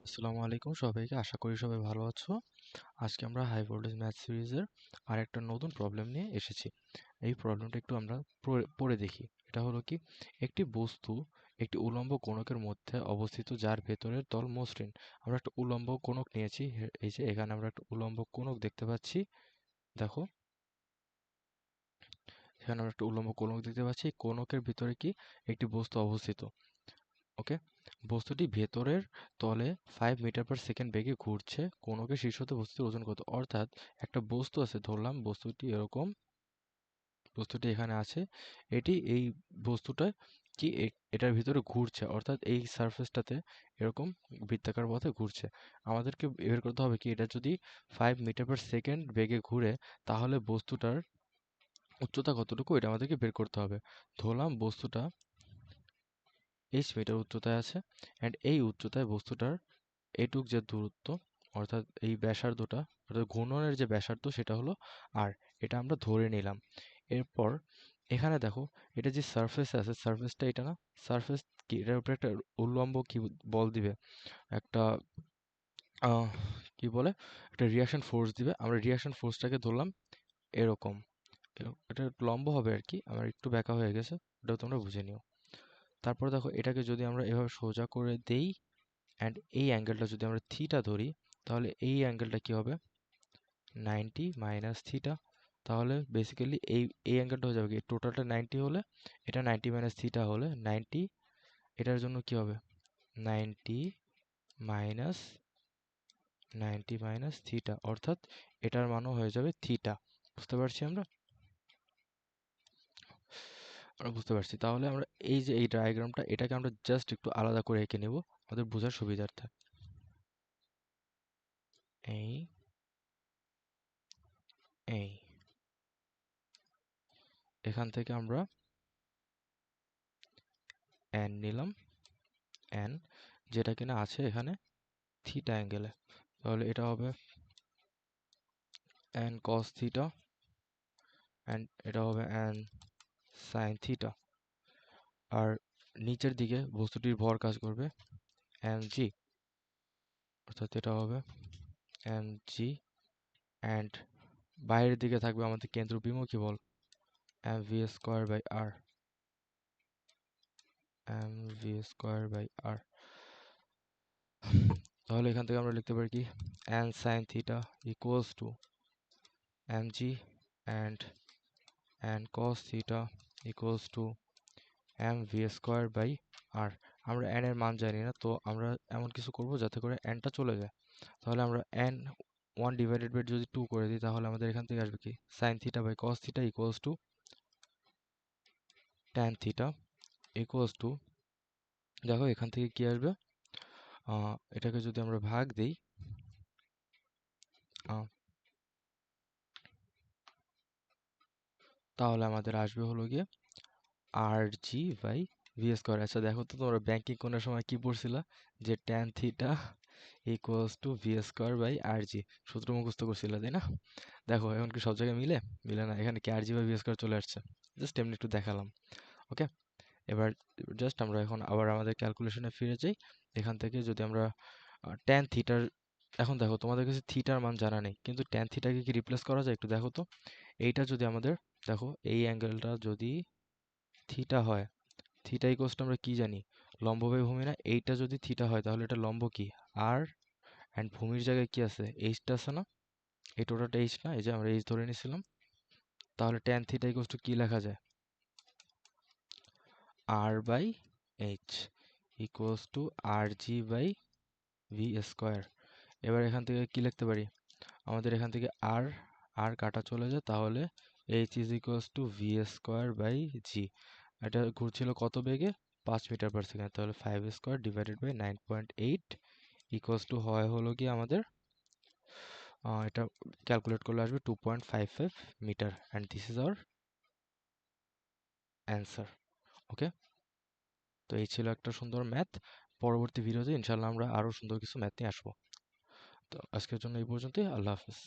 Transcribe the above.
আসসালামু আলাইকুম সবাইকে। আশা করি সবাই ভালো আছো। আজকে আমরা হাই ভোল্টেজ ম্যাথ সিরিজের আরেকটা নতুন প্রবলেম নিয়ে এসেছি। এই প্রবলেমটা একটু আমরা পড়ে দেখি। এটা হলো কি, একটি বস্তু একটি উল্লম্ব কোণকের মধ্যে অবস্থিত যার ভেতরের তল মসৃণ। আমরা একটা উল্লম্ব কোণক নিয়েছি। এই যে এখানে আমরা একটা উল্লম্ব কোণক দেখতে পাচ্ছি। দেখো, এখানে আমরা একটা উল্লম্ব কোণক দেখতে পাচ্ছি। এই কোণকের ভিতরে কি একটি বস্তু অবস্থিত। ওকে, বস্তুটি ভেতরের তলে 5 মিটার পার সেকেন্ড বেগে ঘুরছে। কোণকের শীর্ষতে বস্তুটির ওজন কত? অর্থাৎ একটা বস্তু আছে, ধরলাম বস্তুটি এরকম, বস্তুটি এখানে আছে। এটি এই বস্তুটা কি এটার ভিতরে ঘুরছে, অর্থাৎ এই সারফেসটাতে এরকম বৃত্তাকার পথে ঘুরছে। আমাদেরকে বের করতে হবে কি, এটা যদি 5 মিটার পার সেকেন্ড বেগে ঘুরে তাহলে বস্তুটার উচ্চতা কতটুকু, এটা আমাদেরকে বের করতে হবে। ধরলাম বস্তুটা মিটার উচ্চতায় আছে, অ্যান্ড এই উচ্চতায় বস্তুটার এটুক যে দূরত্ব, অর্থাৎ এই ব্যাসার্ধটা, অর্থাৎ ঘূর্ণনের যে ব্যাসার্ধ সেটা হলো আর। এটা আমরা ধরে নিলাম। এরপর এখানে দেখো, এটা যে সারফেস আছে, সারফেসটা এটা না, সারফেস কি এটার উপরে একটা উল্লম্ব কি বল দিবে, একটা আহ, কি বলে, একটা রিয়াকশন ফোর্স দিবে। আমরা রিয়াকশন ফোর্সটাকে ধরলাম এরকম, এটা একটু লম্ব হবে আর কি, আমার একটু ব্যাকা হয়ে গেছে, ওটাও তোমরা বুঝে নিও। তারপর দেখো, এটাকে যদি আমরা এভাবে সোজা করে দেই, অ্যান্ড এই অ্যাঙ্গেলটা যদি আমরা থিটা ধরি, তাহলে এই অ্যাঙ্গেলটা কি হবে, 90 মাইনাস থিটা। তাহলে বেসিক্যালি এই অ্যাঙ্গেলটা হয়ে যাবে কি, টোটালটা 90 হলে এটা 90 মাইনাস থিটা হলে 90, এটার জন্য কি হবে 90 মাইনাস 90 মাইনাস থিটা, অর্থাৎ এটার মানও হয়ে যাবে থিটা। বুঝতে পারছি আমরা আমরা বুঝতে পারছি। তাহলে আমরা এই যে এই ডায়াগ্রামটা, এটাকে আমরা জাস্ট একটু আলাদা করে এঁকে নেব আমাদের বোঝার সুবিধার্থে। এই এই এখান থেকে আমরা n নিলাম, n যেটা কিনা আছে এখানে থিটা অ্যাঙ্গেলে। তাহলে এটা হবে n cos থিটা, অ্যান্ড এটা হবে n sin থিটা। আর নিচের দিকে বস্তুটির ভর কাজ করবে mg, অর্থাৎ এটা হবে mg, অ্যান্ড বাইরের দিকে থাকবে আমাদের কেন্দ্র বিমুখী বল mv square by r, mv square by r। তাহলে এখান থেকে আমরা লিখতে পারি কি, n sin theta equals to mg, and n cos theta equals to mv square by r। আমরা n এর মান জানি না, তো আমরা এমন কিছু করব যাতে করে n টা চলে যায়। তাহলে আমরা n 1 ডিভাইডেড বাই যদি 2 করে দিই, তাহলে আমাদের এখান থেকে আসবে কি, sin theta by cos theta equals to tan theta equals to, দেখো এখান থেকে কি আসবে, এটাকে যদি আমরা ভাগ দিই, তাহলে আমাদের আসবে হলো গিয়ে আর জি বাই ভি স্কোয়ার। আচ্ছা দেখো তো, তোমরা ব্যাংকিং কোণের সময় কি পড়ছিলা, যে tan theta equals to v square by r g, সূত্র মুখস্থ করছিলা তাই না? দেখো এখন কি সব জায়গায় মিলে মিলে না, এখানে কি আর জি বাই ভি স্কোয়ার চলে আসছে, জাস্ট এমনি একটু দেখালাম। ওকে, এবার জাস্ট আমরা এখন আবার আমাদের ক্যালকুলেশনে ফিরে যাই। এখান থেকে যদি আমরা ট্যান থিটার, এখন দেখো তোমাদের কাছে থিটার মান জানা নেই, কিন্তু ট্যান থিটাকে কি রিপ্লেস করা যায়, একটু দেখো তো। এইটা যদি আমাদের, দেখো এই অ্যাঙ্গেলটা যদি থিটা হয়, থিটা ইকুয়ালস টু আমরা কি জানি, লম্ব বাই ভূমি না, এইটা যদি থিটা হয় তাহলে এটা লম্ব কি আর, অ্যান্ড ভূমির জায়গায় কি আছে, এইচটা আছে না, এই টোটালটা এইচ না, এই যে আমরা এইচ ধরে নিয়েছিলাম। তাহলে ট্যান থিটা ইকুয়ালস টু কি লেখা যায়, r by h equals to r g by v square. এবার এখান থেকে কি লিখতে পারি, আমাদের এখান থেকে আর আর কাটা চলে যায়, তাহলে h is equals to v square by g. এটা ঘুরছিল কত বেগে, 5 মিটার পার সেকেন্ড, তাহলে 5 square divided by 9.8 equals to হয় হলো কি আমাদের, এটা ক্যালকুলেট করলে আসবে 2.55 metre, and this is our answer. Okay, তো এই ছিল একটা সুন্দর ম্যাথ। পরবর্তী ভিডিওতে ইনশাল্লাহ আমরা আরও সুন্দর কিছু ম্যাথ নিয়ে আসবো। তো আজকের জন্য এই পর্যন্তই, আল্লাহ হাফেজ।